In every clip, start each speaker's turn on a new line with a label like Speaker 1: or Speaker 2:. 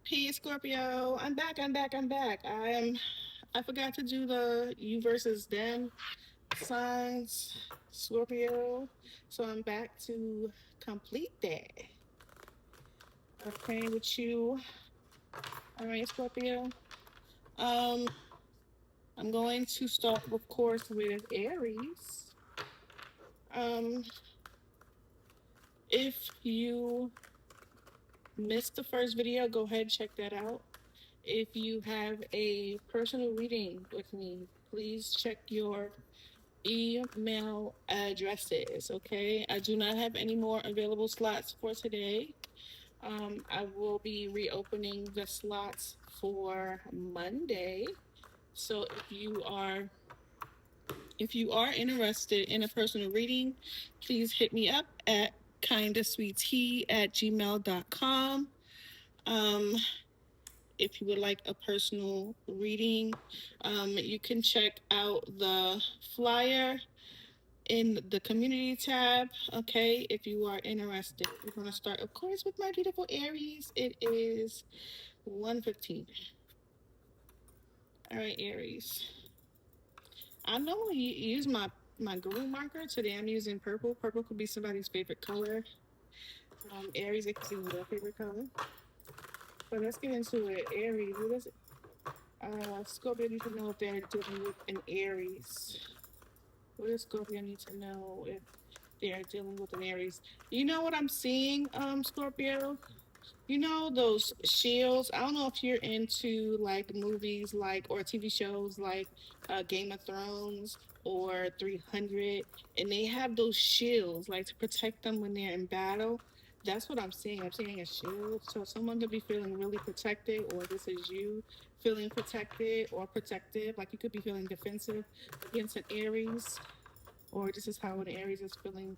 Speaker 1: Peace, Scorpio. I'm back. I'm back. I forgot to do the you versus them signs, Scorpio. So I'm back to complete that. Okay, with you. All right, Scorpio. Um, I'm going to start, of course, with Aries. Um, if you missed the first video, go ahead and check that out. If you have a personal reading with me, please check your email addresses. Okay, I do not have any more available slots for today. I will be reopening the slots for Monday. So if you are interested in a personal reading, please hit me up at kindasweetie@gmail.com. Um, if you would like a personal reading, you can check out the flyer in the community tab. Okay, if you are interested, we're going to start, of course, with my beautiful Aries. It is 1:15. All right, Aries. I normally use my green marker. Today I'm using purple. Purple could be somebody's favorite color. Aries, it could be your favorite color. So let's get into it. Aries, what is it? Scorpio need to know if they're dealing with an Aries. What does Scorpio need to know if they are dealing with an Aries? You know what I'm seeing, Scorpio? You know those shields? I don't know if you're into like movies like or TV shows like Game of Thrones or 300, and they have those shields like to protect them when they're in battle. That's what I'm seeing. I'm seeing a shield. So someone could be feeling really protected, or this is you feeling protected or protective. Like you could be feeling defensive against an Aries, or this is how an Aries is feeling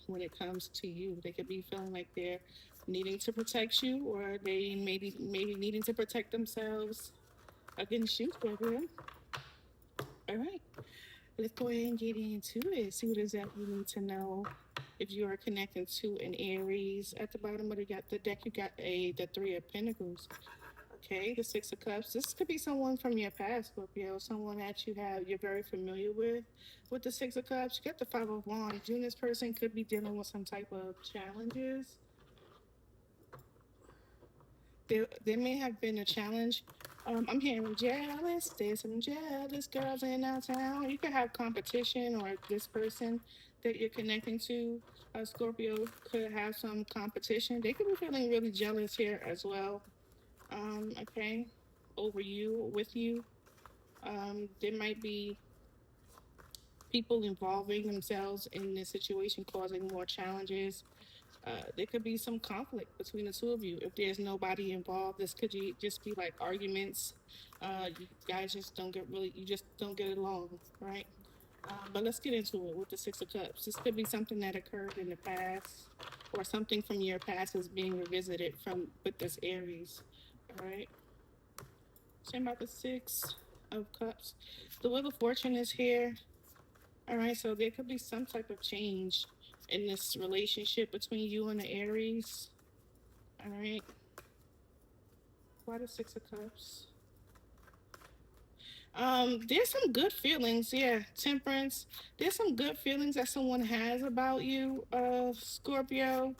Speaker 1: when it comes to you. They could be feeling like they're needing to protect you, or they maybe needing to protect themselves against you, Scorpio. All right, let's go ahead and get into it. See what exactly you need to know if you are connecting to an Aries. At the bottom of the deck, you got the Three of Pentacles. Okay, the Six of Cups. This could be someone from your past, Scorpio. Someone that you're very familiar with. With the Six of Cups, you got the Five of Wands. You and this person could be dealing with some type of challenges. There may have been a challenge. I'm hearing jealous. There's some jealous girls in our town. You could have competition, or this person that you're connecting to, Scorpio, could have some competition. They could be feeling really jealous here as well. Okay, over you, with you. There might be people involving themselves in this situation, causing more challenges. There could be some conflict between the two of you. If there's nobody involved, this could just be like arguments. You guys just don't get really, you just don't get along, right? But let's get into it with the Six of Cups. This could be something that occurred in the past, or something from your past is being revisited from with this Aries. All right. Same about the Six of Cups. The Wheel of Fortune is here. All right, so there could be some type of change in this relationship between you and the Aries. All right. Why the Six of Cups? There's some good feelings, yeah. Temperance. There's some good feelings that someone has about you, Scorpio.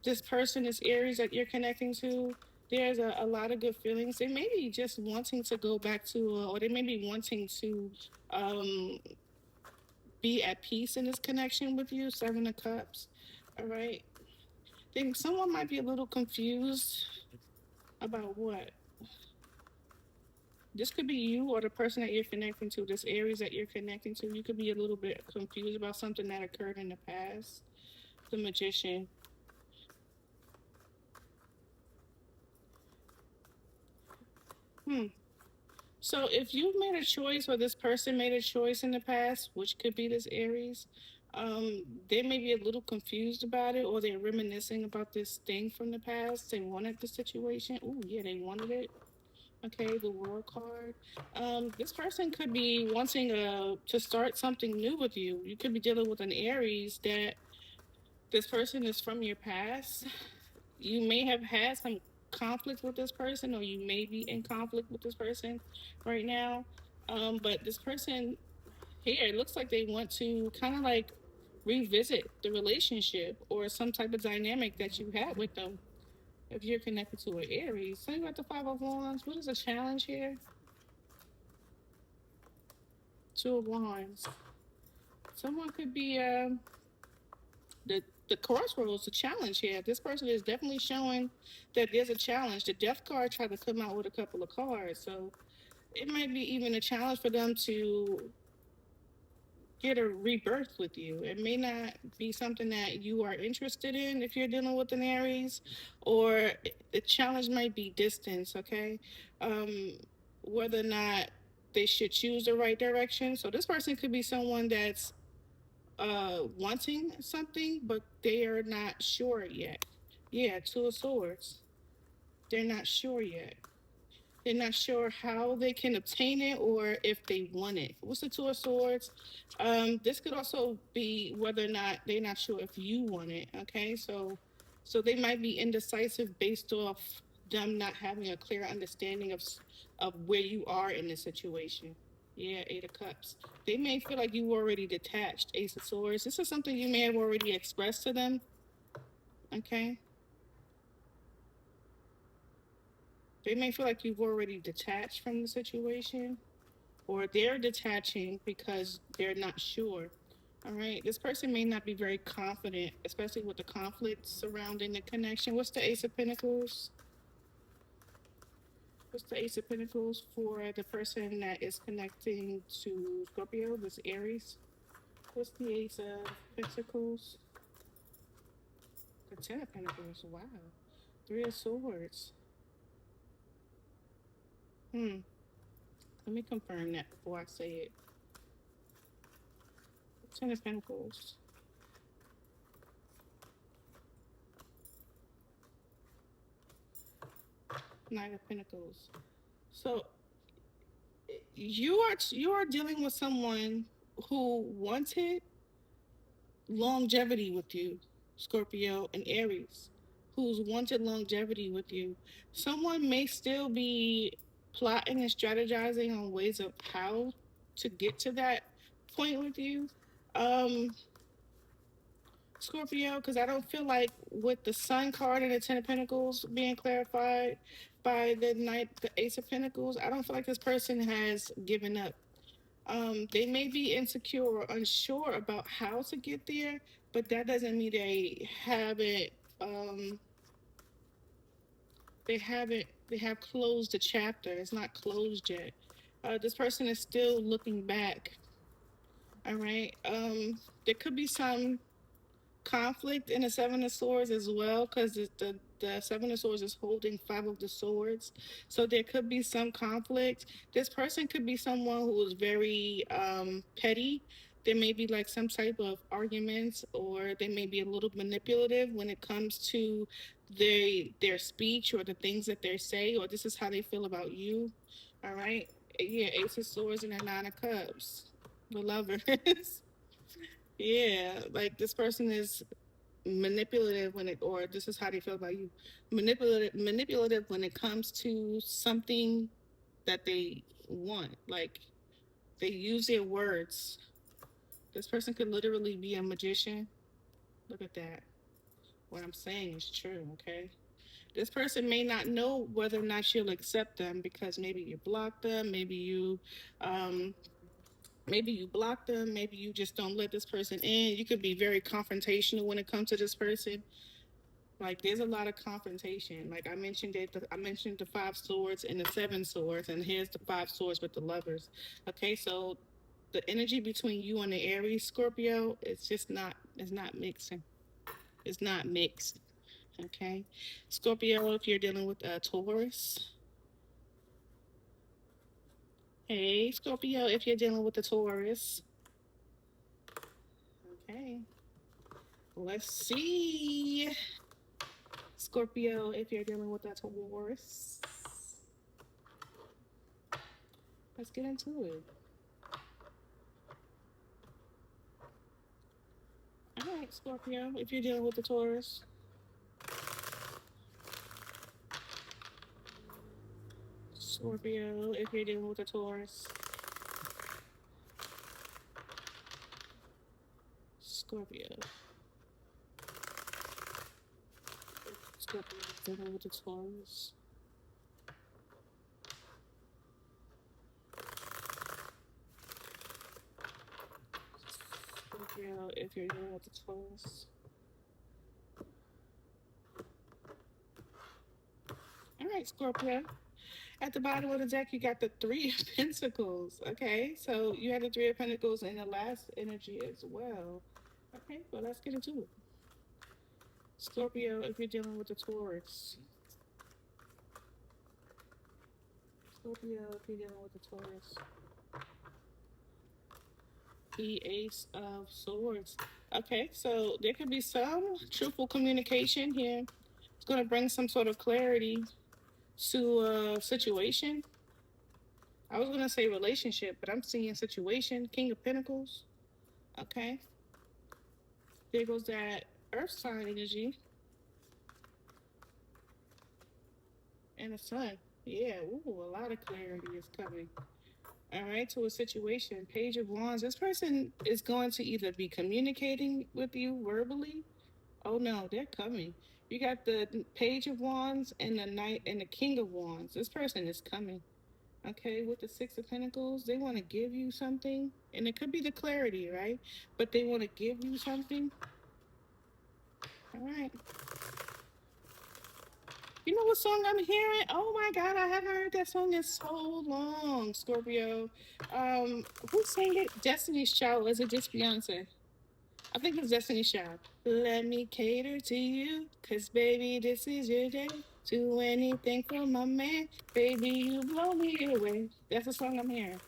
Speaker 1: This person, this Aries that you're connecting to. There's a lot of good feelings. They may be just wanting to go back to, or they may be wanting to um be at peace in this connection with you. Seven of Cups. All right. Think someone might be a little confused about what. This could be you or the person that you're connecting to, this Aries that you're connecting to. You could be a little bit confused about something that occurred in the past. The Magician. Hmm. So if you've made a choice, or this person made a choice in the past, which could be this Aries, they may be a little confused about it, or they're reminiscing about this thing from the past. They wanted the situation. Oh yeah, they wanted it. Okay, the World card. This person could be wanting to start something new with you. You could be dealing with an Aries that this person is from your past. You may have had some conflict with this person, or you may be in conflict with this person right now. But this person here, it looks like they want to kind of like revisit the relationship or some type of dynamic that you had with them. If you're connected to an Aries, so you got the Five of Wands. What is a challenge here? Two of Wands. Someone could be the crossroads, the challenge here. This person is definitely showing that there's a challenge. The Death card tried to come out with a couple of cards, so it might be even a challenge for them to get a rebirth with you. It may not be something that you are interested in if you're dealing with an Aries, or the challenge might be distance, okay? Um, Whether or not they should choose the right direction. So this person could be someone that's wanting something, but they are not sure yet. Yeah, Two of Swords. They're not sure yet. They're not sure how they can obtain it or if they want it. What's the Two of Swords? This could also be whether or not they're not sure if you want it. Okay, so they might be indecisive based off them not having a clear understanding of where you are in the situation. Yeah, Eight of Cups. They may feel like you already detached. Ace of Swords. This is something you may have already expressed to them. Okay, they may feel like you've already detached from the situation, or they're detaching because they're not sure. All right, this person may not be very confident, especially with the conflict surrounding the connection. What's the Ace of Pentacles? What's the Ace of Pentacles for the person that is connecting to Scorpio, this Aries? What's the Ace of Pentacles? The Ten of Pentacles. Wow. Three of Swords. Hmm. Let me confirm that before I say it. Ten of Pentacles. Nine of Pentacles. So you are dealing with someone who wanted longevity with you, Scorpio and Aries, who's wanted longevity with you. Someone may still be plotting and strategizing on ways of how to get to that point with you. Um, Scorpio, because I don't feel like with the Sun card and the Ten of Pentacles being clarified by the Knight, the Ace of Pentacles, I don't feel like this person has given up. They may be insecure or unsure about how to get there, but that doesn't mean um they have closed the chapter. It's not closed yet. This person is still looking back. All right. There could be some conflict in the Seven of Swords as well, because the Seven of Swords is holding Five of the Swords. So there could be some conflict. This person could be someone who is very petty. There may be like some type of arguments, or they may be a little manipulative when it comes to their speech or the things that they say, or this is how they feel about you. All right. Yeah, Ace of Swords and a Nine of Cups. The lovers. Yeah, like this person is manipulative when it, or this is how they feel about you, manipulative when it comes to something that they want. Like they use their words. This person could literally be a magician. Look at that. What I'm saying is true. Okay, this person may not know whether or not you'll accept them because maybe you block them, um maybe you block them, maybe you just don't let this person in. You could be very confrontational when it comes to this person. Like there's a lot of confrontation. Like I mentioned it, I mentioned the Five Swords and the Seven Swords, and here's the Five Swords with the lovers. Okay, so the energy between you and the Aries Scorpio, it's not mixing. It's not mixed. Okay, Scorpio, if you're dealing with a Taurus. Hey, Scorpio, if you're dealing with a Taurus. Okay, let's see. Scorpio, if you're dealing with a Taurus. Let's get into it. All right, Scorpio, if you're dealing with the Taurus. Scorpio, if you're dealing with a Taurus. Scorpio. Scorpio is dealing with a Taurus. Scorpio, if you're dealing with a Taurus. All right, Scorpio. At the bottom of the deck, you got the Three of Pentacles. Okay, so you had the Three of Pentacles in the last energy as well. Okay, well, let's get into it. Scorpio, if you're dealing with a Taurus. Scorpio, if you're dealing with a Taurus. The Ace of Swords. Okay, so there could be some truthful communication here. It's going to bring some sort of clarity to a situation. I was going to say relationship, but I'm seeing situation. King of Pentacles. Okay. There goes that Earth sign energy and the Sun. Yeah, ooh, a lot of clarity is coming. All right, to a situation. Page of Wands. This person is going to either be communicating with you verbally. Oh no, they're coming. You got the Page of Wands and the Knight and the King of Wands. This person is coming. Okay, with the Six of Pentacles, they want to give you something, and it could be the clarity, right? But they want to give you something. All right. You know what song I'm hearing? Oh my God, I haven't heard that song in so long, Scorpio. Who sang it? Destiny's Child. Is it just Beyonce? I think it's Destiny's Child. Let me cater to you, cause baby, this is your day. Do anything for my man, baby, you blow me away. That's the song I'm hearing.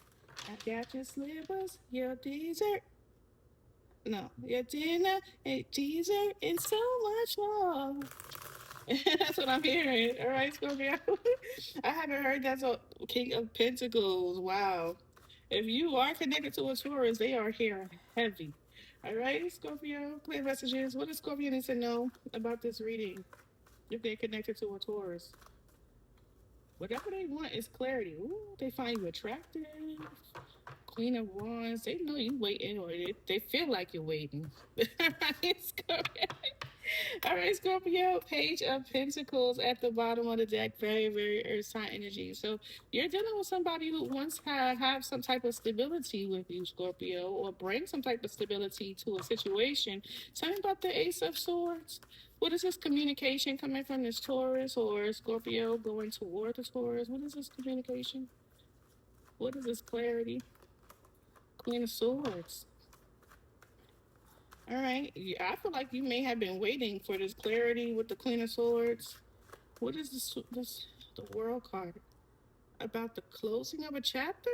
Speaker 1: I got your slippers, your dessert. No, your dinner, a dessert, and so much more. That's what I'm hearing. All right, Scorpio. I haven't heard that's a King of Pentacles. Wow. If you are connected to a Taurus, they are here heavy. All right, Scorpio. Clear messages. What does Scorpio need to know about this reading if they're connected to a Taurus? Whatever they want is clarity. Ooh, they find you attractive. Queen of Wands. They know you waiting, or they feel like you're waiting. Right, Scorpio. All right, Scorpio, Page of Pentacles at the bottom of the deck. Very, very earth sign energy. So you're dealing with somebody who wants to have some type of stability with you, Scorpio, or bring some type of stability to a situation. Tell me about the Ace of Swords. What is this communication coming from this Taurus or Scorpio going toward the Taurus? What is this communication? What is this clarity? Queen of Swords. All right. I feel like you may have been waiting for this clarity with the Queen of Swords. What is this the World card about the closing of a chapter?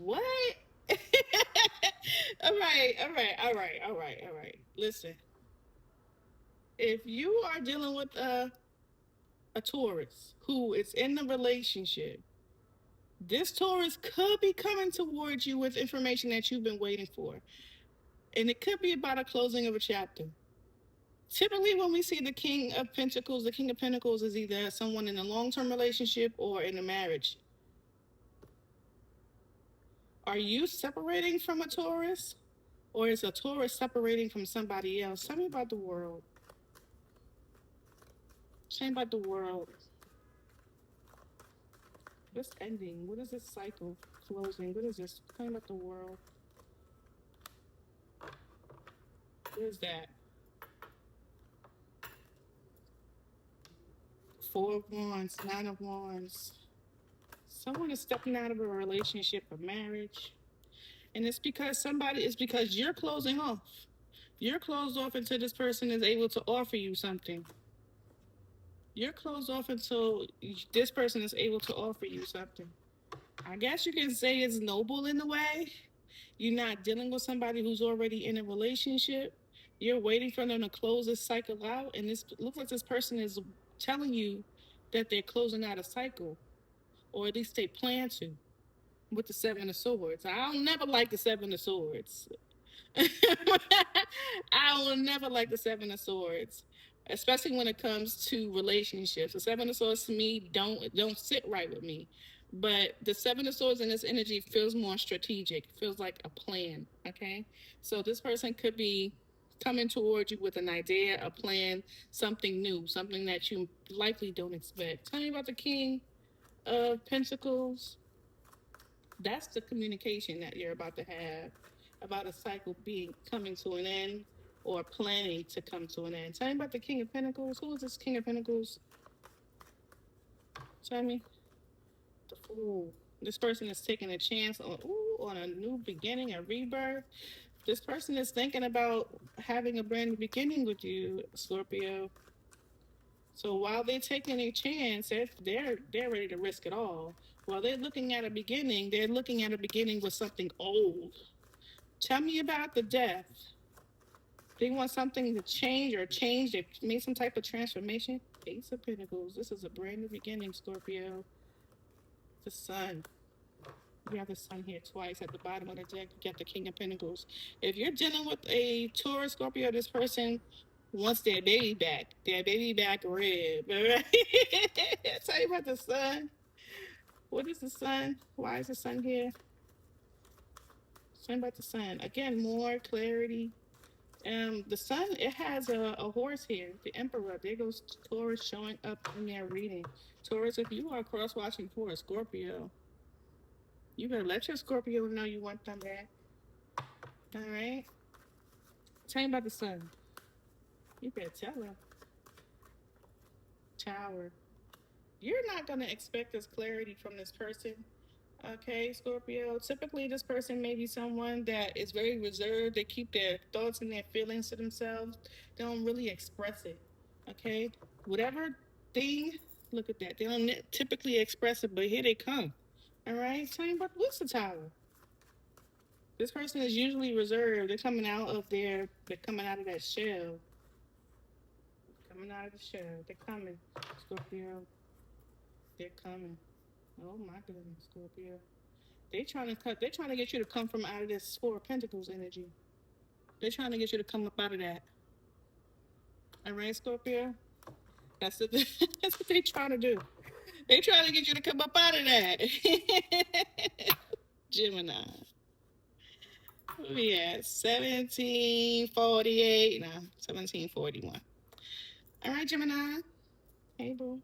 Speaker 1: What? All right, all right, all right, all right, all right. Listen, if you are dealing with a Taurus who is in the relationship, this Taurus could be coming towards you with information that you've been waiting for, and it could be about a closing of a chapter. Typically, when we see the King of Pentacles is either someone in a long term relationship or in a marriage. Are you separating from a Taurus? Or is a Taurus separating from somebody else? Tell me about the world. Tell me about the world. What's ending? What is this cycle closing? What is this? Tell me about the world. What is that? Four of Wands, Nine of Wands. Someone is stepping out of a relationship or marriage. And it's because you're closing off. You're closed off until this person is able to offer you something. You're closed off until this person is able to offer you something. I guess you can say it's noble in a way. You're not dealing with somebody who's already in a relationship. You're waiting for them to close this cycle out. And this looks like this person is telling you that they're closing out a cycle, or at least they plan to, with the Seven of Swords. I don't never like the Seven of Swords. I will never like the Seven of Swords. especially when it comes to relationships. The Seven of Swords to me don't sit right with me. But the Seven of Swords in this energy feels more strategic, feels like a plan. Okay. So this person could be coming towards you with an idea, a plan, something new, something that you likely don't expect. Tell me about the King of Pentacles. That's the communication that you're about to have about a cycle being coming to an end or planning to come to an end. Tell me about the King of Pentacles. Who is this King of Pentacles? Tell me. The Fool. This person is taking a chance on a new beginning, a rebirth. This person is thinking about having a brand new beginning with you, Scorpio. So while they're taking a chance, they're ready to risk it all. While they're looking at a beginning, they're looking at a beginning with something old. Tell me about the death. They want something to change or change. They made some type of transformation. Ace of Pentacles. This is a brand new beginning, Scorpio. The Sun. You have the Sun here twice at the bottom of the deck. You get the King of Pentacles. If you're dealing with a Taurus, Scorpio, this person wants their baby back. Their baby back rib. All right? Tell you about the Sun. What is the Sun? Why is the Sun here? Tell me about the Sun. Again, more clarity. The Sun, it has a horse here, the Emperor. There goes Taurus showing up in their reading. Taurus, if you are cross watching for a Scorpio, you better let your Scorpio know you want them back. All right. Tell me about the Sun. You better tell her. Tower. You're not gonna expect this clarity from this person. Okay, Scorpio. Typically, this person may be someone that is very reserved. They keep their thoughts and their feelings to themselves. They don't really express it. Okay, whatever thing, look at that. They don't typically express it, but here they come. All right, tell me about what's the Tower. This person is usually reserved. They're coming out of their. They're coming out of that shell. Coming out of the shell. They're coming, Scorpio. They're coming. Oh my goodness, Scorpio. They're trying to get you to come from out of this Four of Pentacles energy. They're trying to get you to come up out of that. All right, Scorpio. That's it. That's what they're trying to do. They're trying to get you to come up out of that. Gemini. We at 1748. No, 1741. All right, Gemini. Hey, boo.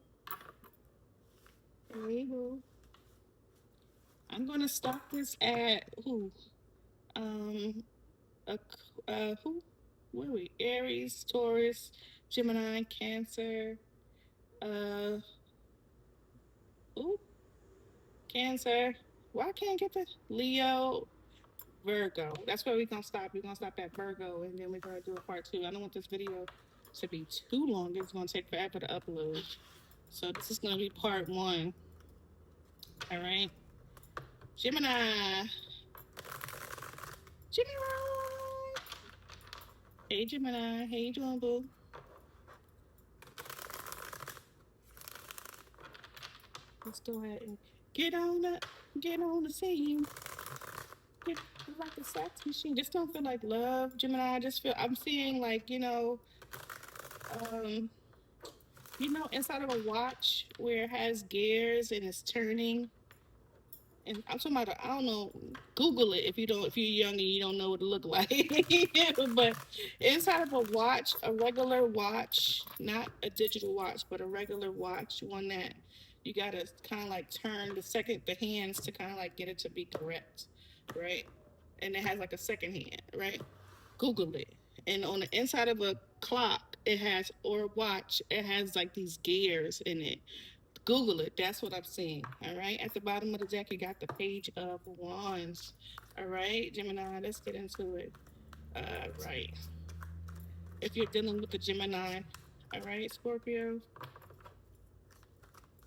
Speaker 1: Hey, boo. I'm gonna stop this at who? Um, who? Where are we? Aries, Taurus, Gemini, Cancer. Uh, ooh, Cancer. Why can't I get the Leo, Virgo? That's where we're gonna stop. We're gonna stop at Virgo, and then we're gonna do a part two. I don't want this video to be too long. It's gonna take forever to upload. So this is gonna be part one. All right, Gemini. Gemini. Hey, Gemini. How you doing, boo? Let's go ahead and get on the scene. Get like a sex machine. Just don't feel like love, Gemini. I just feel I'm seeing like um, inside of a watch where it has gears and it's turning. And I'm talking about I don't know. Google it if you're young and you don't know what it look like. But inside of a watch, a regular watch, not a digital watch, but a regular watch, one that you gotta kind of like turn the hands to kind of like get it to be correct, right? And it has like a second hand, right? Google it. And on the inside of a clock, it has or watch, it has like these gears in it. Google it. That's what I'm seeing. All right. At the bottom of the deck, you got the Page of Wands. All right, Gemini. Let's get into it. All right. If you're dealing with the Gemini, all right, Scorpio.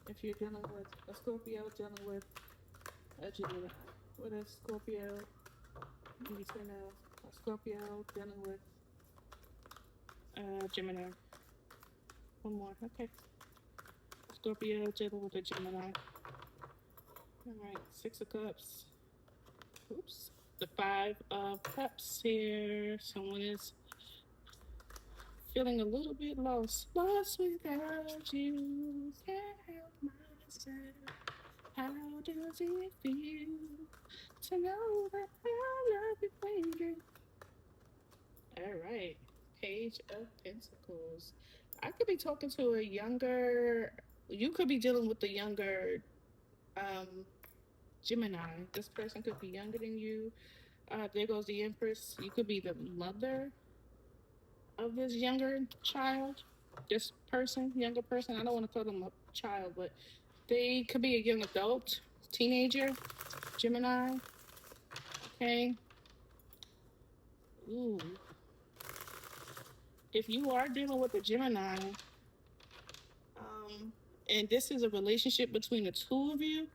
Speaker 1: If you're dealing with a Scorpio, dealing with a Gemini, with a Scorpio, between a Scorpio dealing with Gemini. One more. Okay. Scorpio dealing with a Gemini. All right. Six of Cups. Oops. The Five of Cups here. Someone is Feeling a little bit lost. Lost without you. Can't help myself. How does it feel to know that I love you, baby? All right. Page of Pentacles. I could be talking to a younger, you could be dealing with the younger um, Gemini. This person could be younger than you. There goes the Empress. You could be the mother of this younger child. This person, younger person. I don't want to call them a child, but they could be a young adult, teenager, Gemini. Okay. Ooh. If you are dealing with a Gemini, um, and this is a relationship between the two of you,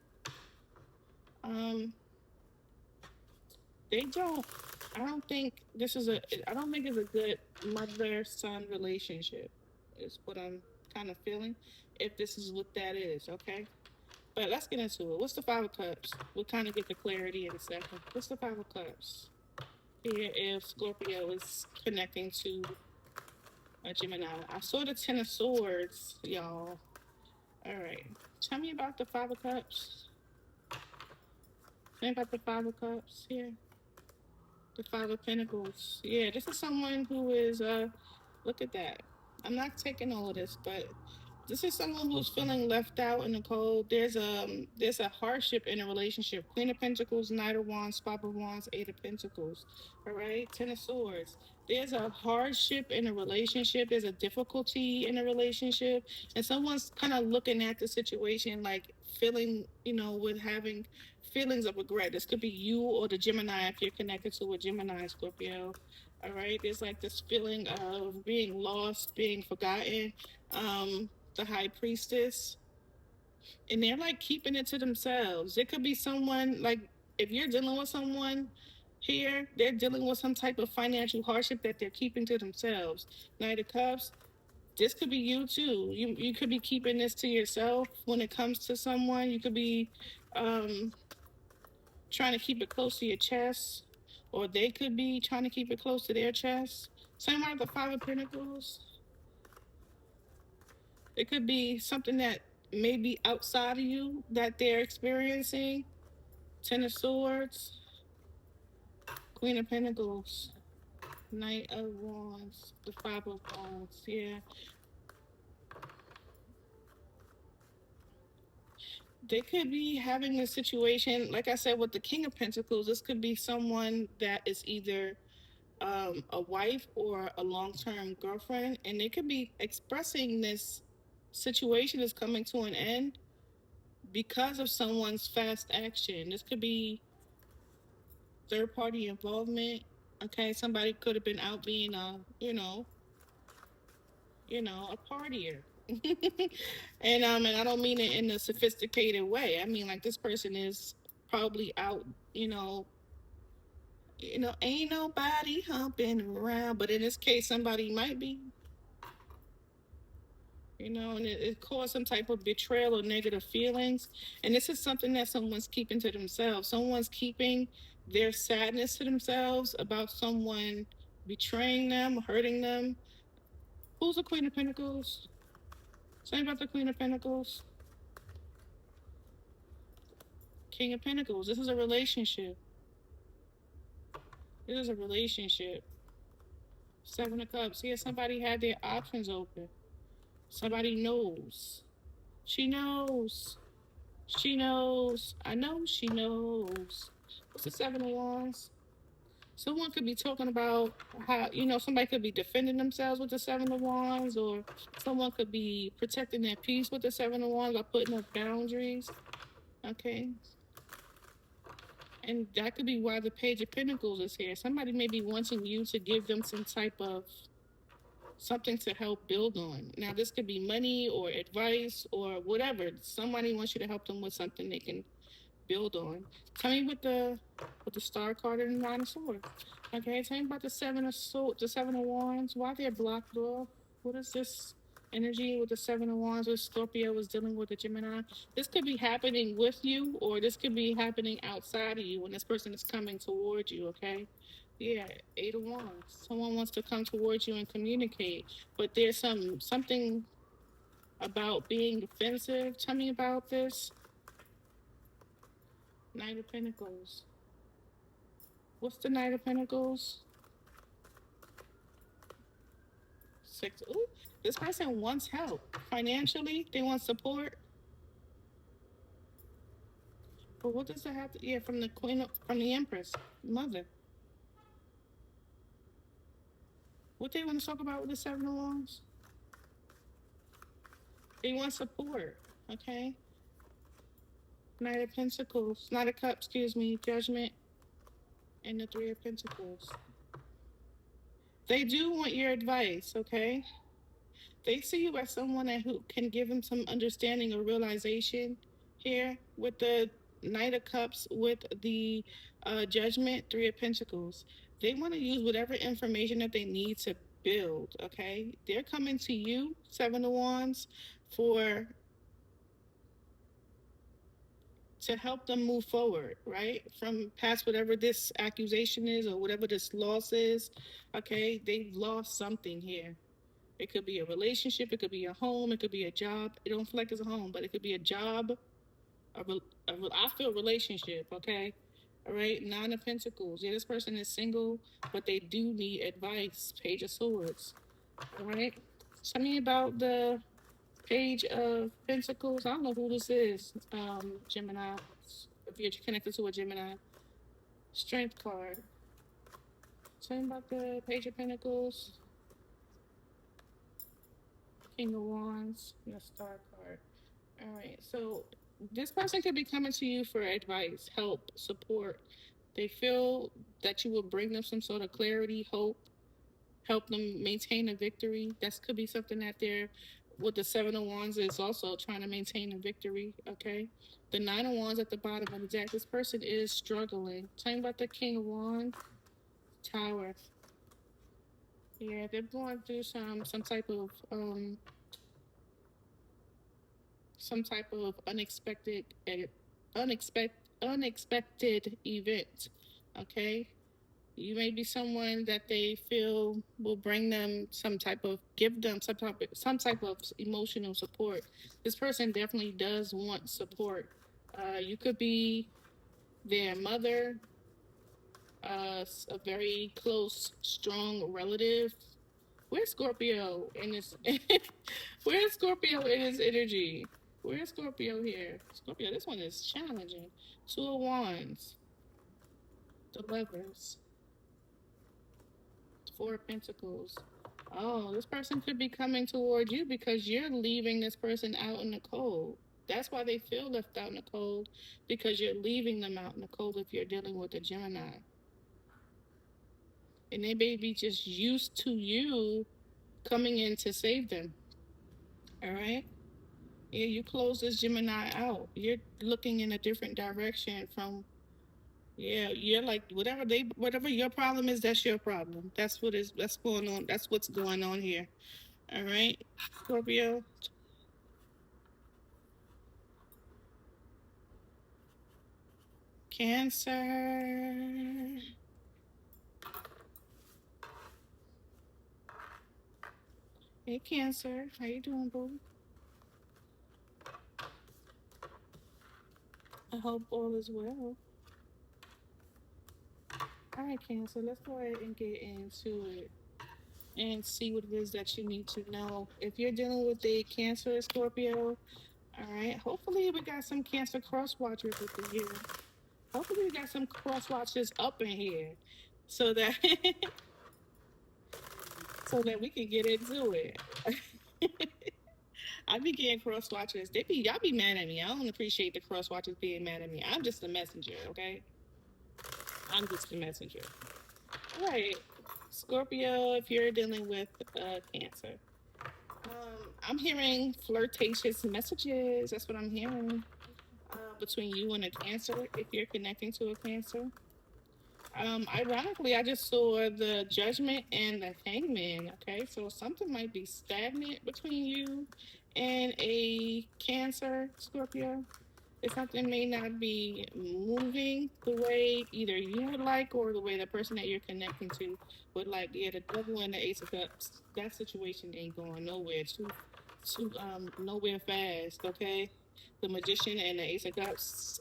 Speaker 1: um, they don't. I don't think this is a. I don't think it's a good mother-son relationship. Is what I'm kind of feeling. If this is what that is, okay. But let's get into it. What's the Five of Cups? We'll kind of get the clarity in a second. What's the Five of Cups? Here, if Scorpio is connecting to a Gemini. I saw the Ten of Swords, y'all. All right. Tell me about the Five of Cups. Tell me about the Five of Cups here. The Five of Pentacles. Yeah, this is someone who is, look at that. I'm not taking all of this, but this is someone who's feeling left out in the cold. There's a hardship in a relationship. Queen of Pentacles, Knight of Wands, Five of Wands, Eight of Pentacles. All right, Ten of Swords. There's a hardship in a relationship. There's a difficulty in a relationship, and someone's kind of looking at the situation like feeling, with having feelings of regret. This could be you or the Gemini if you're connected to a Gemini, Scorpio. All right, there's like this feeling of being lost, being forgotten. The High Priestess, and they're like keeping it to themselves. It could be someone like, if you're dealing with someone here, they're dealing with some type of financial hardship that they're keeping to themselves. Knight of Cups, this could be you too. You could be keeping this to yourself when it comes to someone. You could be um, trying to keep it close to your chest, or they could be trying to keep it close to their chest. Same like the Five of Pentacles. It could be something that may be outside of you that they're experiencing. Ten of Swords, Queen of Pentacles, Knight of Wands, the Five of Wands. Yeah. They could be having a situation, like I said, with the King of Pentacles. This could be someone that is either a wife or a long term girlfriend, and they could be expressing this situation is coming to an end because of someone's fast action. This could be third party involvement. Okay, somebody could have been out being a partier. And I don't mean it in a sophisticated way. I mean like this person is probably out, you know, ain't nobody humping around, but in this case somebody might be, and it caused some type of betrayal or negative feelings. And this is something that someone's keeping to themselves. Someone's keeping their sadness to themselves about someone betraying them, hurting them. Who's the Queen of Pentacles? Say about the Queen of Pentacles. King of Pentacles. This is a relationship. This is a relationship. Seven of Cups. Here, somebody had their options open. Somebody knows. She knows. She knows. I know she knows. What's the Seven of Wands? Someone could be talking about how, somebody could be defending themselves with the Seven of Wands, or someone could be protecting their peace with the Seven of Wands by putting up boundaries. Okay. And that could be why the Page of Pentacles is here. Somebody may be wanting you to give them some type of something to help build on. Now, this could be money or advice or whatever. Somebody wants you to help them with something they can build on. Tell me with the Star card and the Nine of Swords. Okay, tell me about the Seven of Wands. Why they're blocked off? What is this energy with the Seven of Wands? Or Scorpio was dealing with the Gemini. This could be happening with you, or this could be happening outside of you when this person is coming towards you. Okay, Yeah, 8 of Wands. Someone wants to come towards you and communicate, but there's something about being defensive. Tell me about this. Knight of Pentacles. What's the Knight of Pentacles? Six. Ooh, this person wants help financially. They want support. But what does that have to? Yeah, from the Queen, from the Empress, Mother. What they want to talk about with the Seven of Wands? They want support. Okay. Knight of Pentacles, Knight of Cups. Excuse me. Judgment and the Three of Pentacles. They do want your advice. Okay. They see you as someone who can give them some understanding or realization here with the Knight of Cups, with the Judgment, Three of Pentacles. They want to use whatever information that they need to build, okay? They're coming to you, Seven of Wands, for to help them move forward, right? From past whatever this accusation is or whatever this loss is, okay? They've lost something here. It could be a relationship, it could be a home, it could be a job. It don't feel like it's a home, but it could be a job, I feel relationship, okay? All right, Nine of Pentacles. Yeah, this person is single, but they do need advice. Page of Swords. All right. Tell me about the Page of Pentacles. I don't know who this is. Gemini. If you're connected to a Gemini. Strength card. Tell me about the Page of Pentacles. King of Wands. And the Star card. All right. So this person could be coming to you for advice, help, support. They feel that you will bring them some sort of clarity, hope, help them maintain a victory. That could be something that they're with the Seven of Wands is also trying to maintain a victory. Okay. The Nine of Wands at the bottom of the deck. This person is struggling. Tell me about the King of Wands. Tower. Yeah, they're going through some type of unexpected unexpected event. Okay. You may be someone that they feel will bring them give them some type of emotional support. This person definitely does want support. You could be their mother, a very close, strong relative. Where's Scorpio in this? Where's Scorpio in his energy? Where's Scorpio here? Scorpio, this one is challenging. Two of Wands, the Lovers, Four of Pentacles. Oh, this person could be coming toward you because you're leaving this person out in the cold. That's why they feel left out in the cold, because you're leaving them out in the cold if you're dealing with a Gemini. And they may be just used to you coming in to save them. All right? Yeah, you close this Gemini out. You're looking in a different direction from, yeah, you're like whatever your problem is, that's your problem. That's going on. That's what's going on here. All right, Scorpio. Cancer. Hey, Cancer. How you doing, boo? I hope all is well. All right, Cancer. Let's go ahead and get into it and see what it is that you need to know. If you're dealing with a Cancer, Scorpio, all right. Hopefully, we got some Cancer cross watchers with you here. Hopefully, we got some cross watchers up in here, so that so that we can get into it. I be getting cross watchers. Y'all be mad at me. I don't appreciate the cross watchers being mad at me. I'm just a messenger, okay? I'm just a messenger. All right, Scorpio. If you're dealing with Cancer, I'm hearing flirtatious messages. That's what I'm hearing between you and a Cancer. If you're connecting to a Cancer. Ironically, I just saw the Judgment and the Hangman. Okay, so something might be stagnant between you and a Cancer, Scorpio. Something may not be moving the way either you would like or the way the person that you're connecting to would like. Yeah, the devil and the ace of cups. That situation ain't going nowhere. Nowhere fast. Okay, the magician and the ace of cups.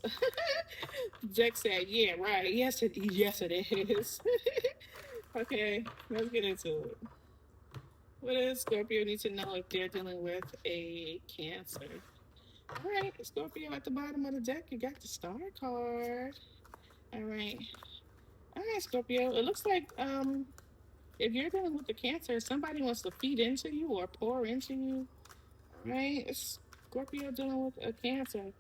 Speaker 1: Jack said, "Yeah, right. Yes, it is." Okay, let's get into it. What does Scorpio need to know if they're dealing with a Cancer? All right, Scorpio at the bottom of the deck, you got the star card. All right. All right, Scorpio. It looks like if you're dealing with the Cancer, somebody wants to feed into you or pour into you. Right? Scorpio dealing with a Cancer.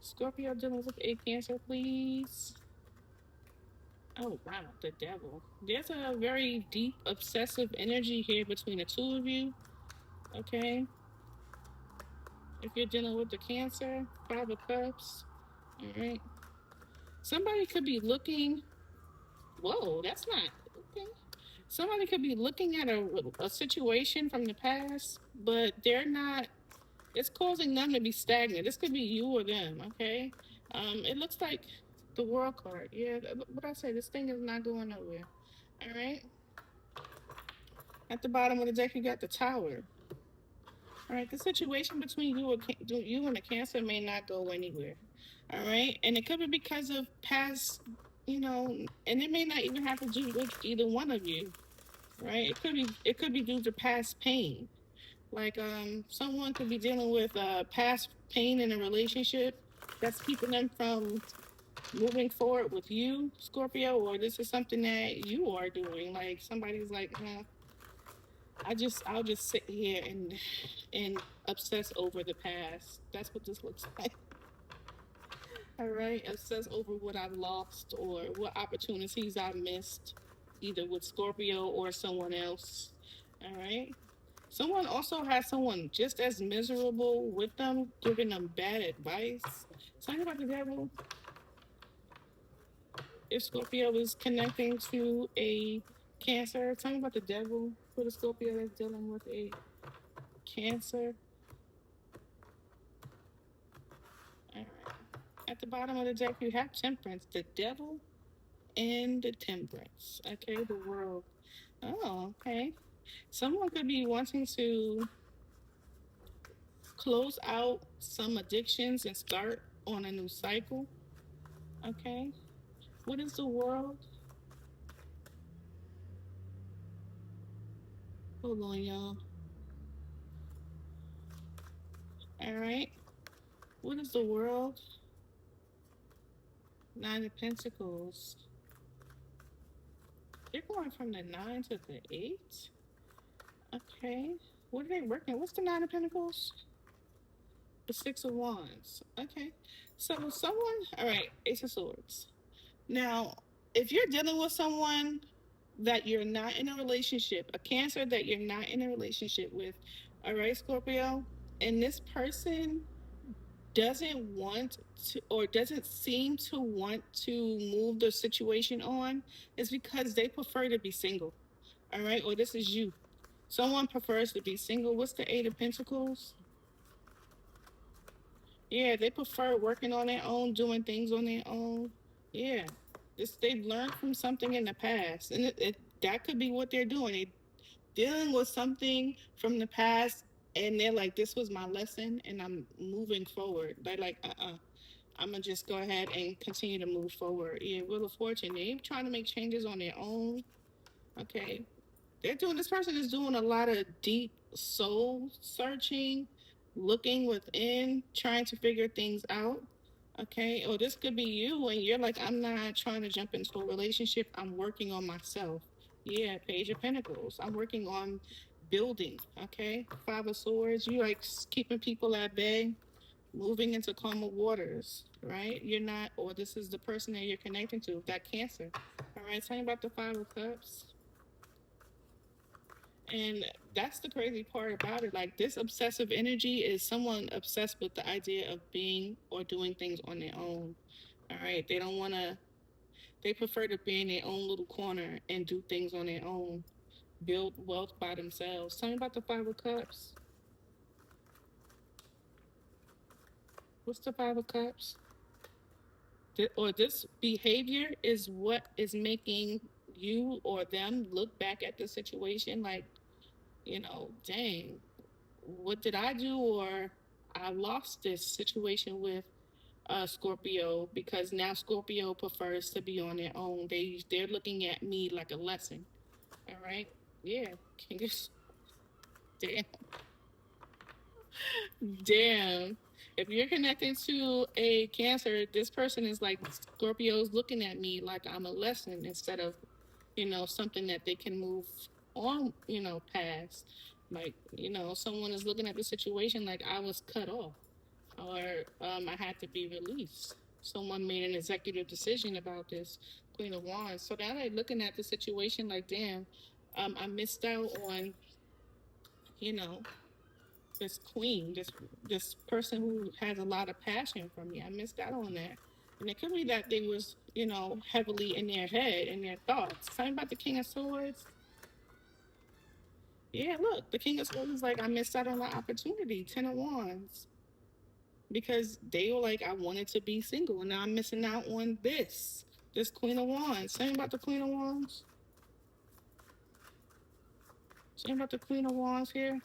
Speaker 1: Scorpio dealing with a Cancer, please. Oh wow, the devil. There's a very deep, obsessive energy here between the two of you. Okay. If you're dealing with the Cancer, Five of Cups. All right. Somebody could be looking. Whoa, that's not okay. Somebody could be looking at a situation from the past, but they're not. It's causing them to be stagnant. This could be you or them. Okay. It looks like the World card. Yeah. What I say, this thing is not going nowhere. All right. At the bottom of the deck, you got the Tower. All right. The situation between you and the Cancer may not go anywhere. All right. And it could be because of past, and it may not even have to do with either one of you. Right. It could be due to past pain. Like someone could be dealing with past pain in a relationship that's keeping them from moving forward with you, Scorpio, or this is something that you are doing. Like somebody's like, I'll just sit here and obsess over the past. That's what this looks like. All right, obsess over what I've lost or what opportunities I missed, either with Scorpio or someone else. All right. Someone also has someone just as miserable with them, giving them bad advice. Talking about the devil, if Scorpio is connecting to a Cancer, talking about the devil for the Scorpio that's dealing with a Cancer. All right. At the bottom of the deck, you have Temperance, the devil and the Temperance. Okay, the world. Oh, okay. Someone could be wanting to close out some addictions and start on a new cycle. Okay. What is the world? Hold on, y'all. All right. What is the world? Nine of Pentacles. They're going from the nine to the eight. Okay. What are they working? What's the Nine of Pentacles? The Six of Wands. Okay. So someone, all right, Ace of Swords. Now, if you're dealing with someone that you're not in a relationship, a Cancer that you're not in a relationship with, all right, Scorpio, and this person doesn't want to or doesn't seem to want to move the situation on, is because they prefer to be single. All right, or this is you. Someone prefers to be single. What's the Eight of Pentacles? Yeah, they prefer working on their own, doing things on their own. Yeah, they've learned from something in the past, and that could be what they're doing. They dealing with something from the past, and they're like, "This was my lesson, and I'm moving forward." They're like, I'm gonna just go ahead and continue to move forward." Yeah, Wheel of Fortune. They're trying to make changes on their own. Okay, this person is doing a lot of deep soul searching, looking within, trying to figure things out. Okay, or this could be you and you're like, I'm not trying to jump into a relationship, I'm working on myself. Yeah, Page of Pentacles, I'm working on building. Okay, Five of Swords, you like keeping people at bay, moving into calmer waters, right? You're not, or this is the person that you're connecting to, that Cancer. All right, tell me about the Five of Cups. And that's the crazy part about it. Like, this obsessive energy is someone obsessed with the idea of being or doing things on their own. All right. They prefer to be in their own little corner and do things on their own, build wealth by themselves. Tell me about the Five of Cups. What's the Five of Cups? Or this behavior is what is making you or them look back at the situation like, dang, what did I do? Or I lost this situation with Scorpio because now Scorpio prefers to be on their own. They're looking at me like a lesson. All right, yeah, King of damn, damn. If you're connecting to a Cancer, this person is like Scorpio's looking at me like I'm a lesson instead of something that they can move on, past. Like, someone is looking at the situation like I was cut off or I had to be released. Someone made an executive decision about this, Queen of Wands. So now they're looking at the situation like, damn, I missed out on, you know, this queen, this person who has a lot of passion for me. I missed out on that. And it could be that they was, heavily in their head, in their thoughts. Something about the King of Swords. Yeah, look, the King of Swords is like, I missed out on the opportunity. Ten of Wands. Because they were like, I wanted to be single, and now I'm missing out on this. This Queen of Wands. Something about the Queen of Wands. Something about the Queen of Wands here.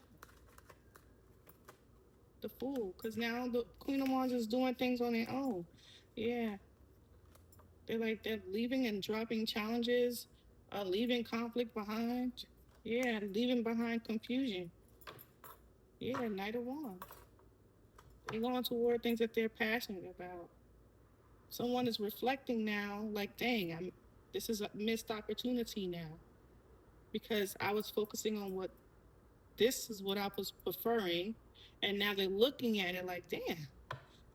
Speaker 1: The Fool. Because now the Queen of Wands is doing things on their own. Yeah. They're leaving and dropping challenges, leaving conflict behind. Yeah, leaving behind confusion. Yeah, Knight of Wands. They're going toward things that they're passionate about. Someone is reflecting now, like, dang, this is a missed opportunity now because I was focusing on what this is what I was preferring, and now they're looking at it like, damn,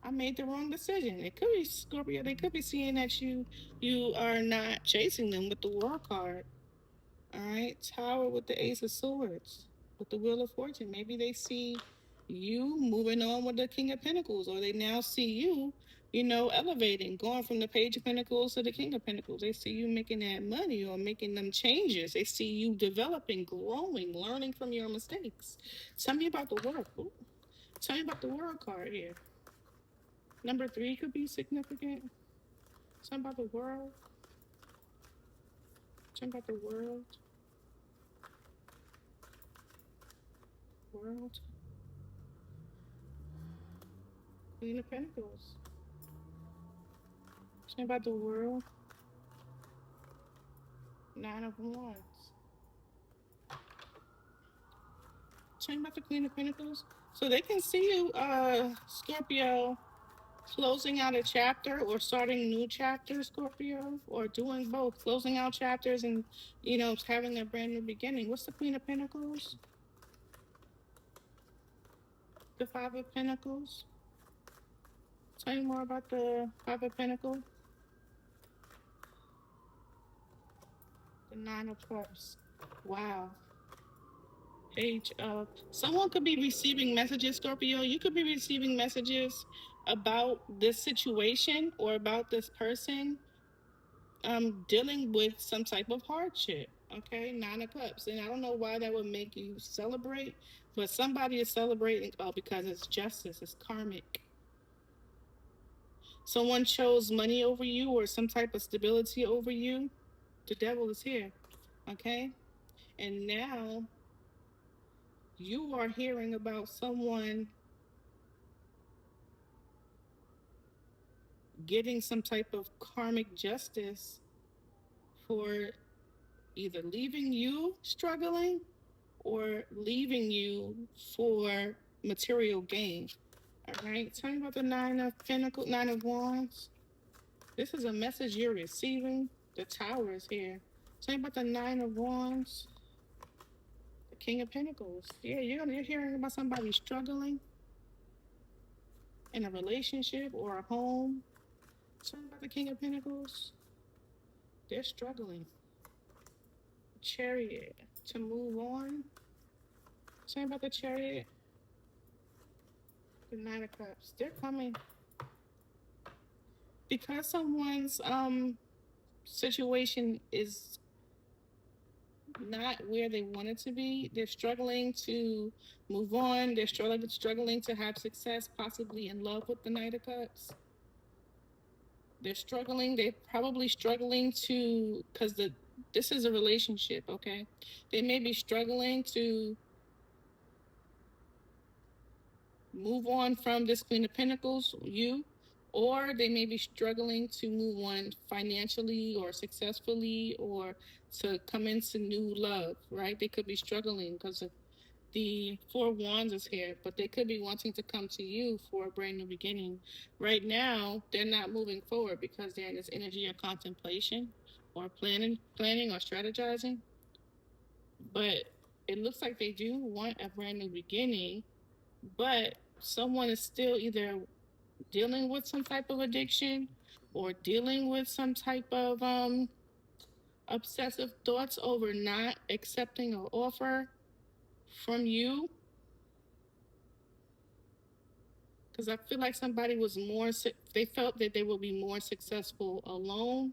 Speaker 1: I made the wrong decision. It could be Scorpio. They could be seeing that you are not chasing them with the World card. All right, Tower with the Ace of Swords, with the Wheel of Fortune. Maybe they see you moving on with the King of Pentacles, or they now see you, elevating, going from the Page of Pentacles to the King of Pentacles. They see you making that money or making them changes. They see you developing, growing, learning from your mistakes. Tell me about the world. Ooh. Tell me about the World card here. Number 3 could be significant. Something about the world. Something about the world. World. Queen of Pentacles. Something about the world. Nine of Wands. Something about the Queen of Pentacles. So they can see you, Scorpio, closing out a chapter or starting a new chapter, Scorpio, or doing both, closing out chapters and, having a brand new beginning. What's the Queen of Pentacles? The Five of Pentacles. Tell me more about the Five of Pentacles. The Nine of Cups. Wow. Page of someone could be receiving messages, Scorpio. You could be receiving messages about this situation or about this person dealing with some type of hardship. Okay, Nine of Cups. And I don't know why that would make you celebrate, but somebody is celebrating because it's justice, it's karmic. Someone chose money over you or some type of stability over you. The devil is here. Okay. And now you are hearing about someone getting some type of karmic justice for either leaving you struggling or leaving you for material gain. All right, tell me about the Nine of Pentacles, Nine of Wands. This is a message you're receiving. The Tower is here. Tell me about the Nine of Wands, the King of Pentacles. Yeah, you're hearing about somebody struggling in a relationship or a home. Tell me about the King of Pentacles. They're struggling. Chariot to move on. Tell me about the Chariot. The Nine of Cups. They're coming because someone's situation is not where they wanted to be. They're struggling to move on. They're struggling to have success, possibly in love with the Knight of Cups. They're struggling. They're probably struggling to, because this is a relationship, okay? They may be struggling to move on from this Queen of Pentacles, you, or they may be struggling to move on financially or successfully or to come into new love, right? They could be struggling because the Four of Wands is here, but they could be wanting to come to you for a brand new beginning. Right now, they're not moving forward because they're in this energy of contemplation or planning or strategizing. But it looks like they do want a brand new beginning, but someone is still either dealing with some type of addiction or dealing with some type of obsessive thoughts over not accepting an offer from you, because I feel like somebody was more they felt that they would be more successful alone,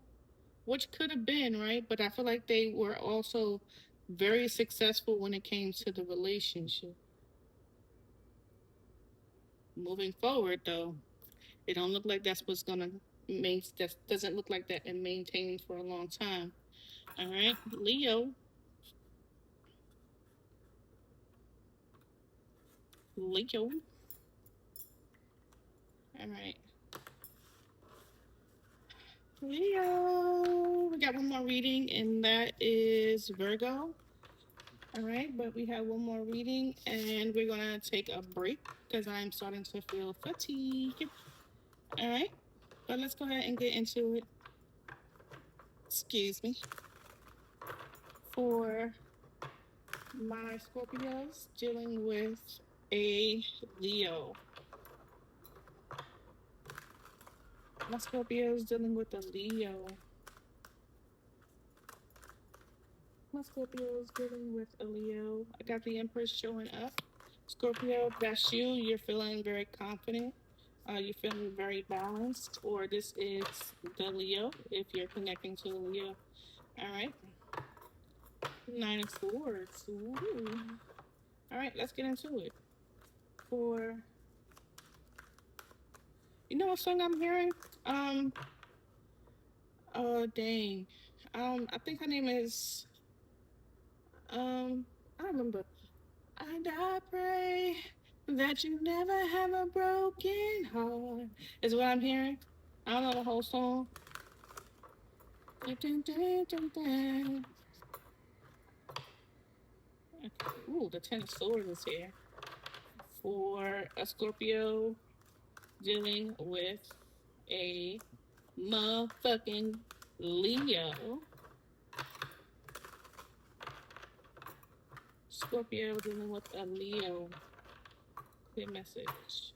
Speaker 1: which could have been right, but I feel like they were also very successful when it came to the relationship. Moving forward though, it don't look like that's what's gonna that doesn't look like that and maintain for a long time. All right, Leo. Leo. All right. Leo. We got one more reading, and that is Virgo. All right, but we have one more reading, and we're gonna take a break because I'm starting to feel fatigued. All right, but let's go ahead and get into it. Excuse me. For my Scorpios dealing with a Leo. My Scorpios dealing with a Leo. My Scorpio is dealing with a Leo. I got the Empress showing up. Scorpio, that's you. You're feeling very confident. You're feeling very balanced. Or this is the Leo if you're connecting to the Leo. All right. Nine of Swords. Ooh. All right, let's get into it. For you know what song I'm hearing? Oh dang. I think her name is I don't remember. And I pray that you never have a broken heart, is what I'm hearing. I don't know the whole song. Dun, dun, dun, dun. Okay. Ooh, the Ten of Swords is here. For a Scorpio dealing with a motherfucking Leo. Scorpio dealing with a Leo. Clear message.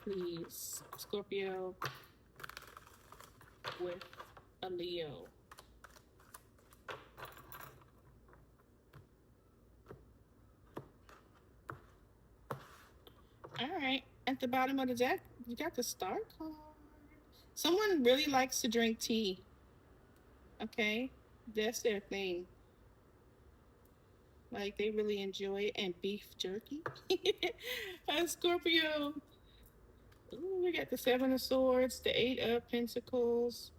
Speaker 1: Please. Scorpio with a Leo. All right. At the bottom of the deck, you got the Star card. Someone really likes to drink tea. Okay? That's their thing. Like, they really enjoy it. And beef jerky. Scorpio. Ooh, we got the Seven of Swords, the Eight of Pentacles.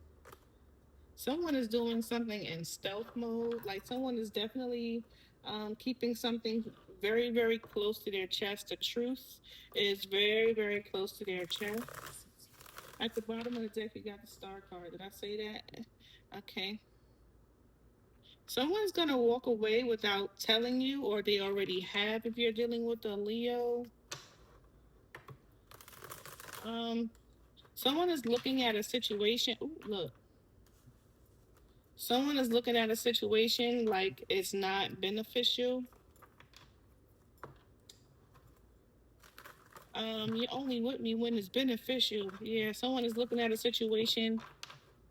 Speaker 1: Someone is doing something in stealth mode. Like, someone is definitely keeping something very, very close to their chest. The truth is very, very close to their chest. At the bottom of the deck, you got the Star card. Did I say that? Okay. Someone's going to walk away without telling you, or they already have if you're dealing with a Leo. Someone is looking at a situation. Ooh, look. Someone is looking at a situation like it's not beneficial. You're only with me when it's beneficial. Yeah, someone is looking at a situation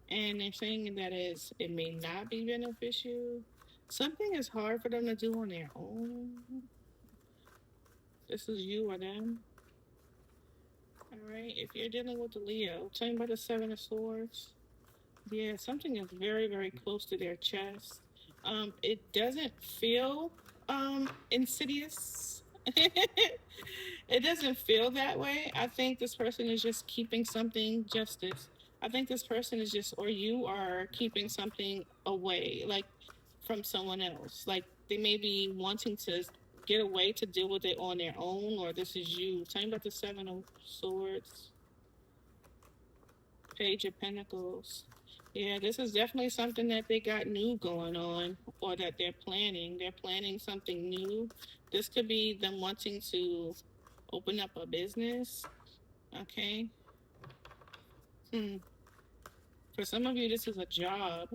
Speaker 1: and they're saying that it may not be beneficial. Something is hard for them to do on their own. This is you or them. All right, if you're dealing with the Leo, tell me about the Seven of Swords. Yeah, something is very, very close to their chest. It doesn't feel insidious. It doesn't feel that way. I think this person is just keeping something justice. I think this person is just, or you are keeping something away, like from someone else. Like they may be wanting to get away to deal with it on their own, or this is you. Tell me about the Seven of Swords, Page of Pentacles. Yeah, this is definitely something that they got new going on or that they're planning. They're planning something new. This could be them wanting to open up a business. Okay. Hmm. For some of you, this is a job.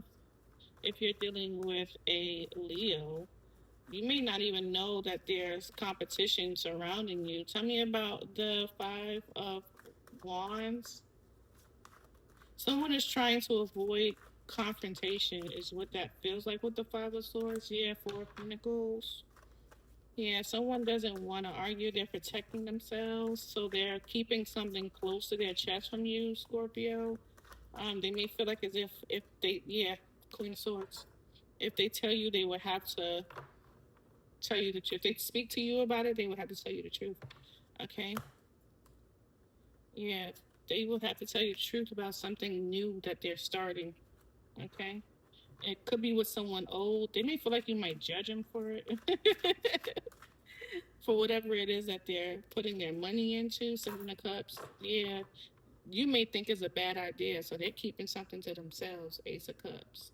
Speaker 1: If you're dealing with a Leo, you may not even know that there's competition surrounding you. Tell me about the Five of Wands. Someone is trying to avoid confrontation, is what that feels like with the Five of Swords. Yeah, Four of Pentacles. Yeah, someone doesn't want to argue. They're protecting themselves, so they're keeping something close to their chest from you, Scorpio. They may feel like as if they, yeah, Queen of Swords. If they tell you, they would have to tell you the truth. If they speak to you about it, they would have to tell you the truth. Okay. Yeah, they will have to tell you the truth about something new that they're starting. Okay. It could be with someone old. They may feel like you might judge them for it, for whatever it is that they're putting their money into. Seven of Cups. Yeah, you may think it's a bad idea, so they're keeping something to themselves. Ace of Cups.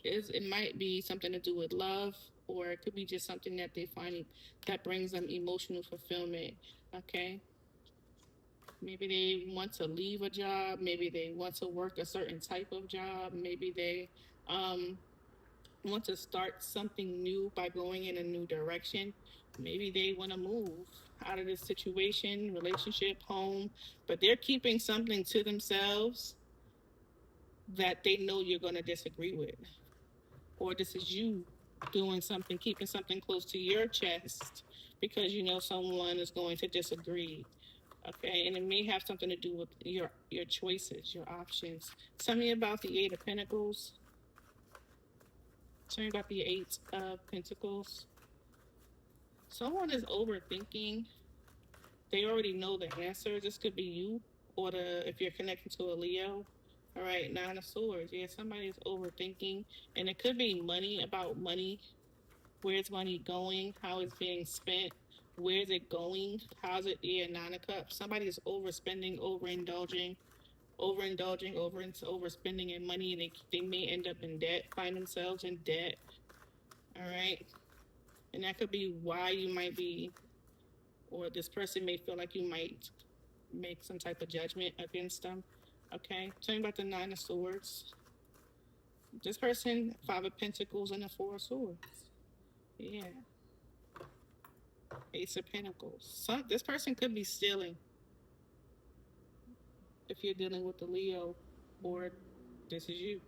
Speaker 1: It might be something to do with love, or it could be just something that they find that brings them emotional fulfillment. Okay. Maybe they want to leave a job. Maybe they want to work a certain type of job. Maybe they um, want to start something new by going in a new direction. Maybe they want to move out of this situation, relationship, home, but they're keeping something to themselves that they know you're going to disagree with. Or this is you doing something, keeping something close to your chest because you know someone is going to disagree. Okay, and it may have something to do with your choices, your options. Tell me about the Eight of Pentacles. Tell me about the Eight of Pentacles. Someone is overthinking. They already know the answer. This could be you, or if you're connected to a Leo. All right, Nine of Swords. Yeah, somebody is overthinking, and it could be money, about money. Where's money going? How it's being spent? Where's it going? How's it? Yeah, Nine of Cups. Somebody is overspending, overspending in money. They may end up in debt, find themselves in debt. All right, and that could be why you might be, or this person may feel like you might make some type of judgment against them. Okay, tell me about the Nine of Swords. This person, Five of Pentacles and the Four of Swords. Yeah, Ace of Pentacles. This person could be stealing if you're dealing with the Leo, or this is you.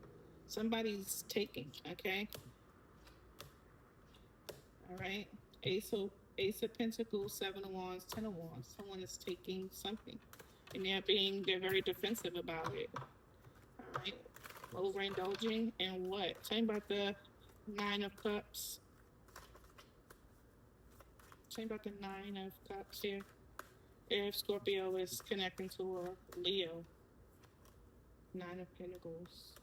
Speaker 1: Somebody's taking. Okay, all right. Ace of Ace of Pentacles, Seven of Wands, Ten of Wands. Someone is taking something, and they're very defensive about it. All right, overindulging and what? Tell me about the Nine of Cups. Tell me about the Nine of Cups here. If Scorpio is connecting to a Leo, Nine of Pentacles.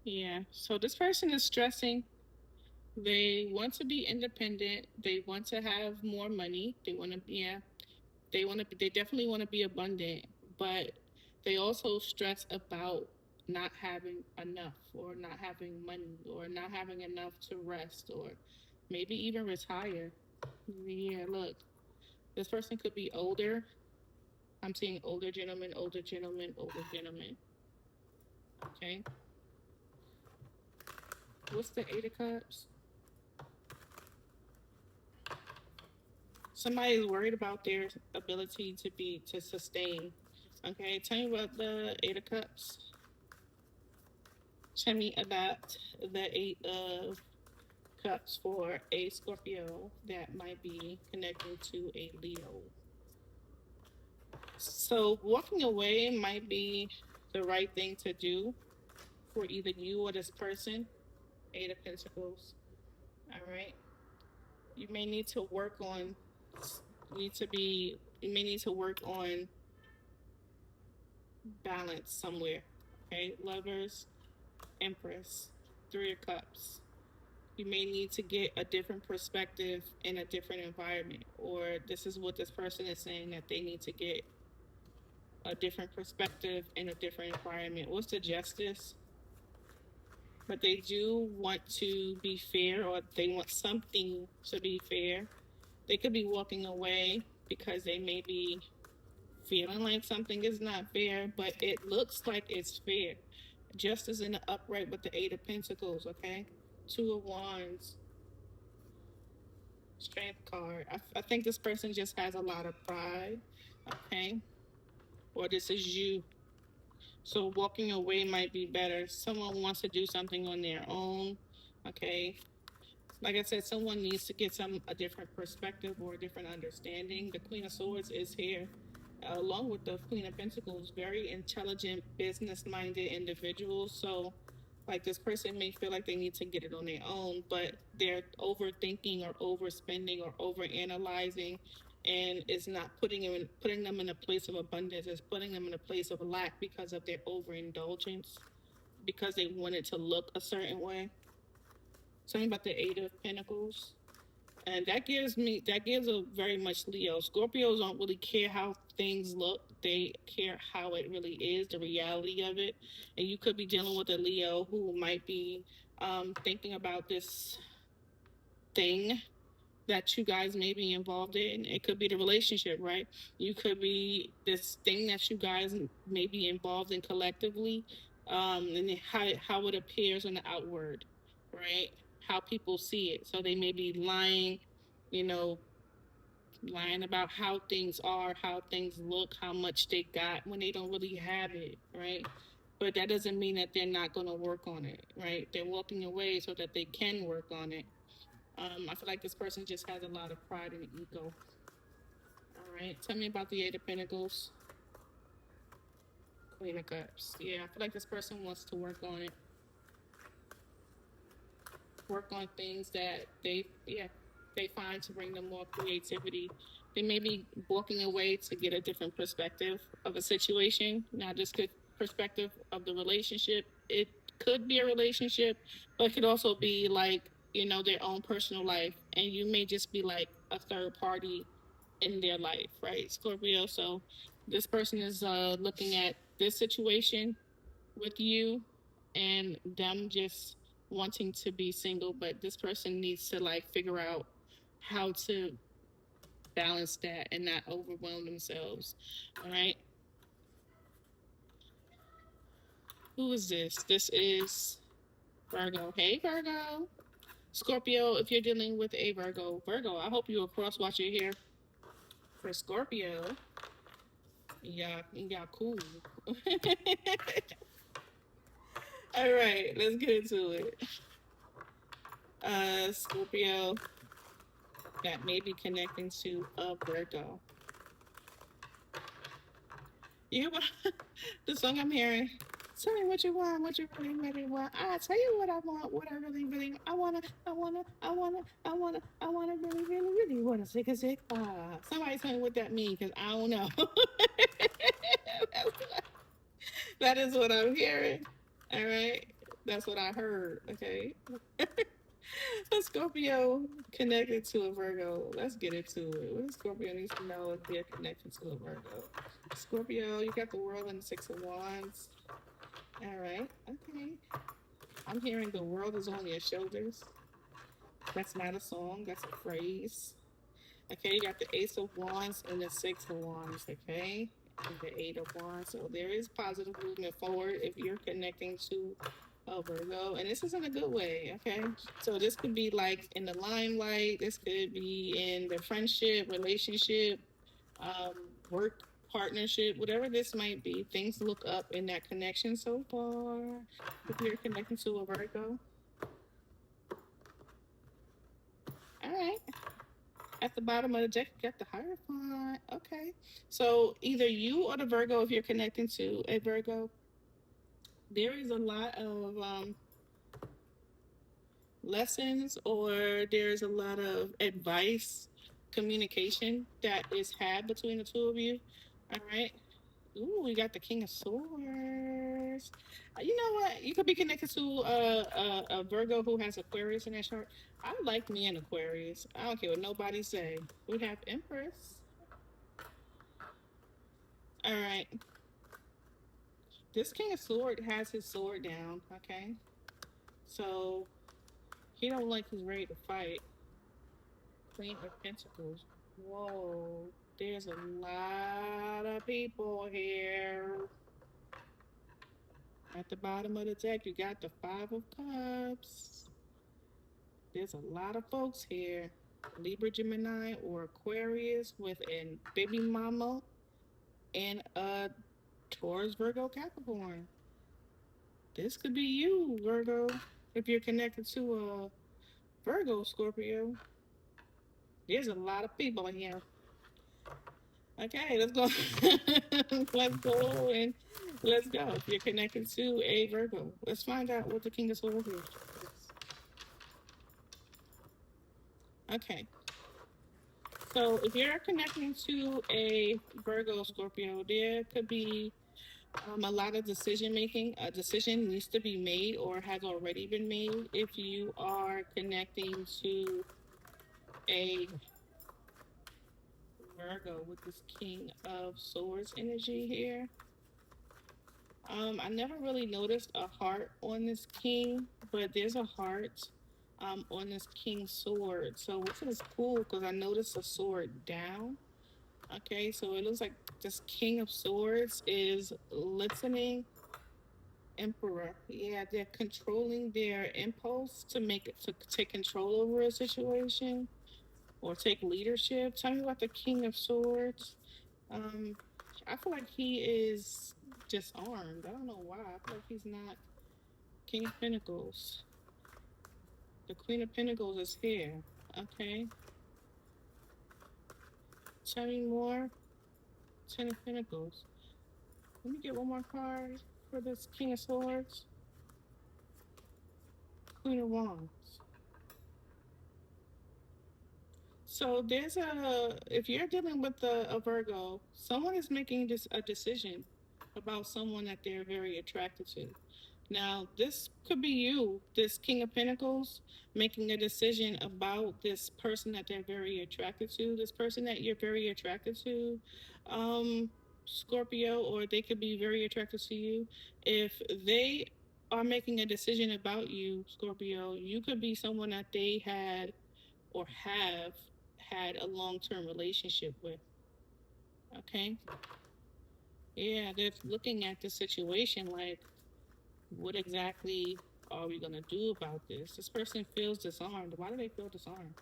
Speaker 1: Yeah. So this person is stressing. They want to be independent. They want to have more money. They want to, yeah. They want to. They definitely want to be abundant, but they also stress about not having enough, or not having money, or not having enough to rest, or maybe even retire. Yeah. Look, this person could be older. I'm seeing older gentlemen, older gentlemen, older gentlemen. Okay. What's the Eight of Cups? Somebody is worried about their ability to sustain. Okay, tell me about the Eight of Cups. Tell me about the Eight of Cups for a Scorpio that might be connecting to a Leo. So walking away might be the right thing to do. for either you or this person. Eight of Pentacles. All right. You may need to work on. Need to be. You may need to work on balance somewhere. Okay. Lovers, Empress, Three of Cups. You may need to get a different perspective in a different environment, or this is what this person is saying that they need to get a different perspective in a different environment. What's the Justice? But they do want to be fair, or they want something to be fair. They could be walking away because they may be feeling like something is not fair, but it looks like it's fair. Justice in the upright with the Eight of Pentacles, okay? Two of Wands, Strength card. I think this person just has a lot of pride, okay? Or this is you. So walking away might be better. Someone wants to do something on their own, okay? Like I said, someone needs to get a different perspective or a different understanding. The Queen of Swords is here, along with the Queen of Pentacles. Very intelligent, business-minded individuals. So, like this person may feel like they need to get it on their own, but they're overthinking or overspending or overanalyzing, and it's not putting them in a place of abundance. It's putting them in a place of lack because of their overindulgence, because they want it to look a certain way. Something about the Eight of Pentacles. And that gives a very much Leo. Scorpios don't really care how things look. They care how it really is, the reality of it. And you could be dealing with a Leo who might be thinking about this thing that you guys may be involved in. It could be the relationship, right? You could be this thing that you guys may be involved in collectively, and how it appears on the outward, right? How people see it. So they may be lying, you know, lying about how things are, how things look, how much they got when they don't really have it, right? But that doesn't mean that they're not going to work on it, right? They're walking away so that they can work on it. I feel like this person just has a lot of pride and ego. All right, tell me about the Eight of Pentacles, Queen of Cups. Yeah, I feel like this person wants to work on it. Work on things that they find to bring them more creativity. They may be walking away to get a different perspective of a situation, not just good perspective of the relationship. It could be a relationship, but it could also be like, their own personal life, and you may just be like a third party in their life, right, Scorpio? So this person is looking at this situation with you and them just wanting to be single, but this person needs to like figure out how to balance that and not overwhelm themselves. All right. Who is this? This is Virgo. Hey, Virgo. Scorpio, if you're dealing with a Virgo, I hope you're a cross watcher here for Scorpio. Yeah, cool. All right, let's get into it. Scorpio that may be connecting to a Virgo. You the song I'm hearing. Tell me what you want, what you really, really want. I tell you what I want, what I really, really, I wanna, really, really, really wanna sick a sick. Somebody tell me what that means, because I don't know. That is what I'm hearing. All right, that's what I heard. Okay. A Scorpio connected to a Virgo. Let's get into it. What does Scorpio needs to know if they're connected to a Virgo? Scorpio, you got the World and the Six of Wands. All right. Okay. I'm hearing the world is on your shoulders. That's not a song. That's a phrase. Okay. You got the Ace of Wands and the Six of Wands. Okay. And the Eight of Wands. So there is positive movement forward if you're connecting to a Virgo, and this is in a good way. Okay. So this could be like in the limelight. This could be in the friendship, relationship, work partnership, whatever this might be. Things look up in that connection so far. If you're connecting to a Virgo. All right. At the bottom of the deck, you got the Hierophant. Okay. So either you or the Virgo, if you're connecting to a Virgo, There is a lot of lessons, or there's a lot of advice, communication that is had between the two of you. All right. Ooh, we got the King of Swords. You know what? You could be connected to a Virgo who has Aquarius in their chart. I like me an Aquarius. I don't care what nobody say. We have Empress. All right. This King of Sword has his sword down. Okay. So he don't like he's ready to fight. Queen of Pentacles. Whoa. There's a lot of people here. At the bottom of the deck, you got the Five of Cups. There's a lot of folks here. Libra, Gemini, or Aquarius with a baby mama and a Taurus, Virgo, Capricorn. This could be you, Virgo, if you're connected to a Virgo, Scorpio. There's a lot of people in here. Okay, let's go. Let's go and let's go. If you're connected to a Virgo, let's find out what the King of Swords is. Okay, so if you're connecting to a Virgo, Scorpio, there could be a lot of decision making. A decision needs to be made or has already been made if you are connecting to a Virgo with this King of Swords energy here. I never really noticed a heart on this king, but there's a heart on this king's sword. So which is cool because I noticed a sword down. Okay, so it looks like this king of swords is listening. Emperor. Yeah, they're controlling their impulse to make it to take control over a situation or take leadership. Tell me about the king of swords. Um, I feel like he is disarmed. I don't know why. I feel like he's not King of Pentacles. The Queen of Pentacles is here. Okay. Tell me more. Ten of Pentacles. Let me get one more card for this King of Swords. Queen of Wands. So there's if you're dealing with a Virgo, someone is making this a decision about someone that they're very attracted to. Now, this could be you, this King of Pentacles, making a decision about this person that they're very attracted to, this person that you're very attracted to, um, Scorpio, or they could be very attracted to you. If they are making a decision about you, Scorpio, you could be someone that they had or have had a long term relationship with. Okay? Yeah, they're looking at the situation like, what exactly are we going to do about this? This person feels disarmed. Why do they feel disarmed?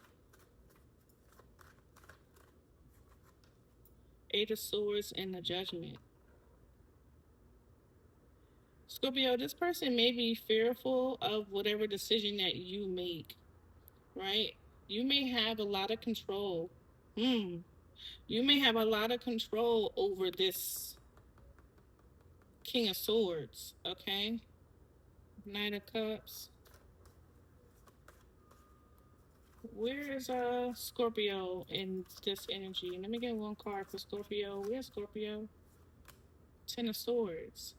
Speaker 1: Eight of Swords and the Judgment. Scorpio, this person may be fearful of whatever decision that you make, right? You may have a lot of control. You may have a lot of control over this King of Swords, okay? Knight of Cups. Where is Scorpio in this energy? Let me get one card for Scorpio. Where's Scorpio? Ten of Swords.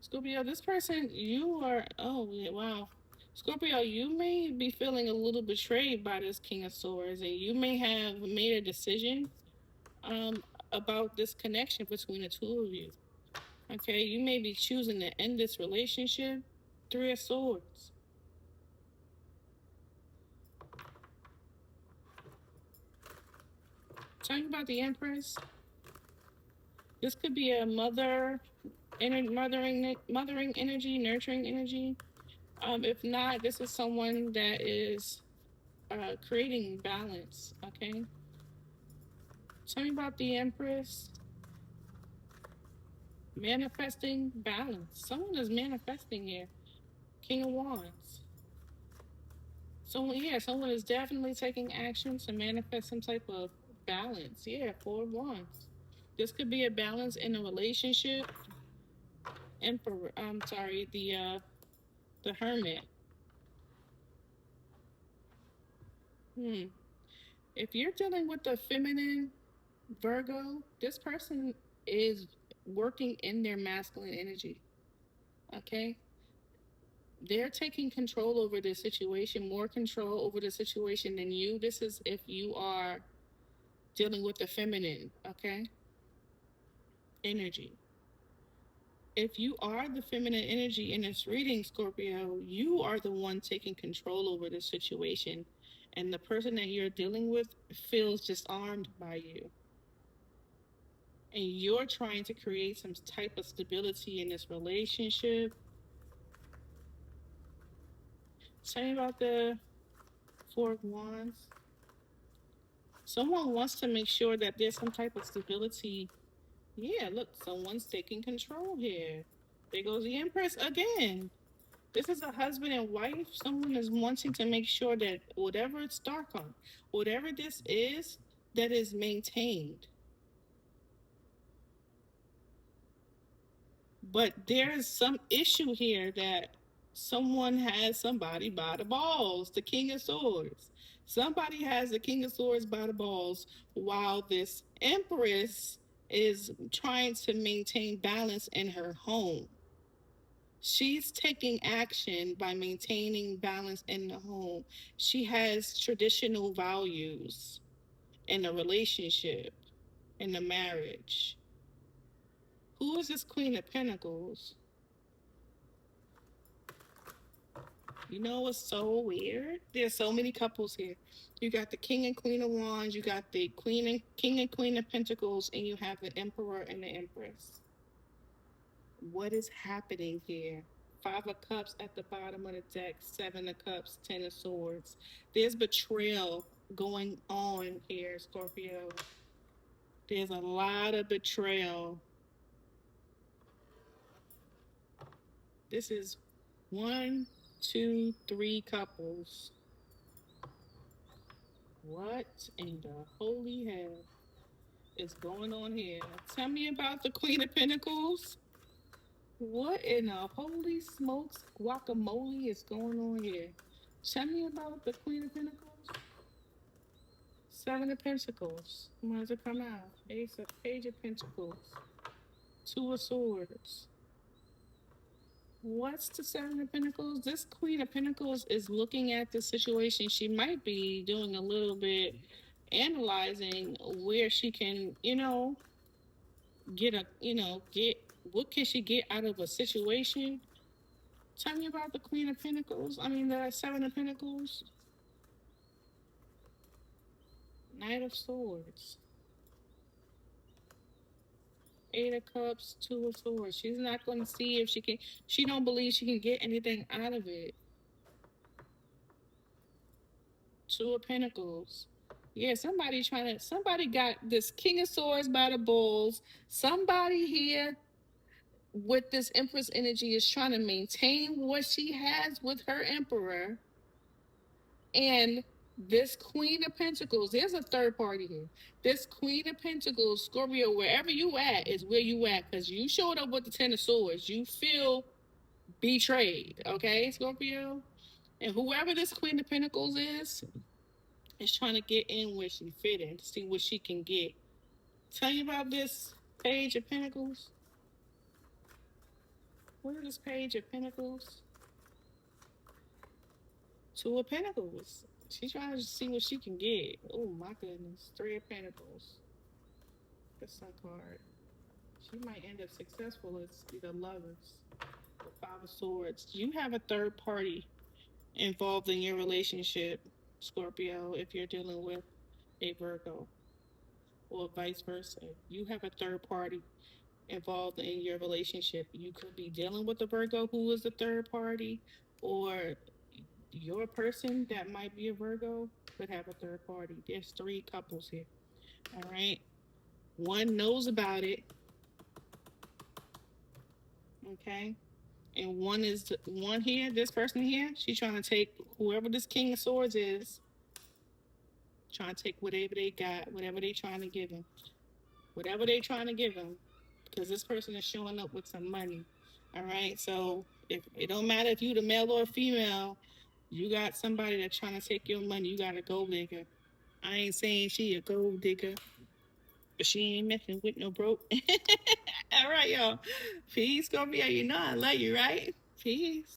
Speaker 1: Scorpio, this person, you are, oh, yeah, wow. Scorpio, you may be feeling a little betrayed by this King of Swords, and you may have made a decision about this connection between the two of you. Okay, you may be choosing to end this relationship. Three of Swords. Talking about the Empress, this could be a mothering energy, nurturing energy. If not, this is someone that is creating balance. Okay. Tell me about the Empress. Manifesting balance. Someone is manifesting here. King of Wands. Someone is definitely taking action to manifest some type of balance. Yeah, Four of Wands. This could be a balance in a relationship. Emperor. I'm sorry, the Hermit. Hmm. If you're dealing with the feminine Virgo, this person is working in their masculine energy. Okay, they're taking control over the situation, more control over the situation than you. This is if you are dealing with the feminine, okay, energy. If you are the feminine energy in this reading, Scorpio, you are the one taking control over the situation. And the person that you're dealing with feels disarmed by you. And you're trying to create some type of stability in this relationship. Tell me about the Four of Wands. Someone wants to make sure that there's some type of stability. Yeah, look, someone's taking control here. There goes the Empress again. This is a husband and wife. Someone is wanting to make sure that whatever it's dark on, whatever this is, that is maintained. But there is some issue here that someone has somebody by the balls, the King of Swords. Somebody has the King of Swords by the balls while this Empress is trying to maintain balance in her home. She's taking action by maintaining balance in the home. She has traditional values in the relationship, in the marriage. Who is this Queen of Pentacles? You know what's so weird? There's so many couples here. You got the King and Queen of Wands, you got the Queen and King and Queen of Pentacles, and you have the Emperor and the Empress. What is happening here? Five of Cups at the bottom of the deck, Seven of Cups, Ten of Swords. There's betrayal going on here, Scorpio. There's a lot of betrayal. This is one, two, three couples. What in the holy hell is going on here? Tell me about the Queen of Pentacles. What in the holy smokes guacamole is going on here? Tell me about the Queen of Pentacles. Seven of Pentacles. When does it come out? Ace of Page of Pentacles. Two of Swords. What's the Seven of Pentacles? This Queen of Pentacles is looking at the situation. She might be doing a little bit analyzing where she can, get what can she get out of a situation. Tell me about the Queen of Pentacles. I mean, the Seven of Pentacles. Knight of Swords. Eight of Cups, Two of Swords. She's not going to see if she can. She don't believe she can get anything out of it. Two of Pentacles. Yeah, somebody got this King of Swords by the balls. Somebody here with this Empress energy is trying to maintain what she has with her Emperor. And this Queen of Pentacles, there's a third party here. This Queen of Pentacles, Scorpio, wherever you at is where you at, because you showed up with the Ten of Swords. You feel betrayed, okay, Scorpio? And whoever this Queen of Pentacles is trying to get in where she fit in, to see what she can get. Tell you about this Page of Pentacles. Where is this Page of Pentacles? Two of Pentacles. She's trying to see what she can get. Oh my goodness. Three of Pentacles. The Sun card. She might end up successful as the Lovers. The Five of Swords. You have a third party involved in your relationship, Scorpio, if you're dealing with a Virgo, or vice versa. You have a third party involved in your relationship. You could be dealing with a Virgo who is the third party, or your person that might be a Virgo could have a third party. There's three couples here. All right. One knows about it. Okay. And one here, this person here, she's trying to take whoever this King of Swords is, trying to take whatever they got, whatever they trying to give him. Whatever they trying to give him. Because this person is showing up with some money. All right. So if it don't matter if you the male or female, you got somebody that's trying to take your money. You got a gold digger. I ain't saying she a gold digger, but she ain't messing with no broke. All right, y'all. Peace, Scorpio. You know I love you, right? Peace.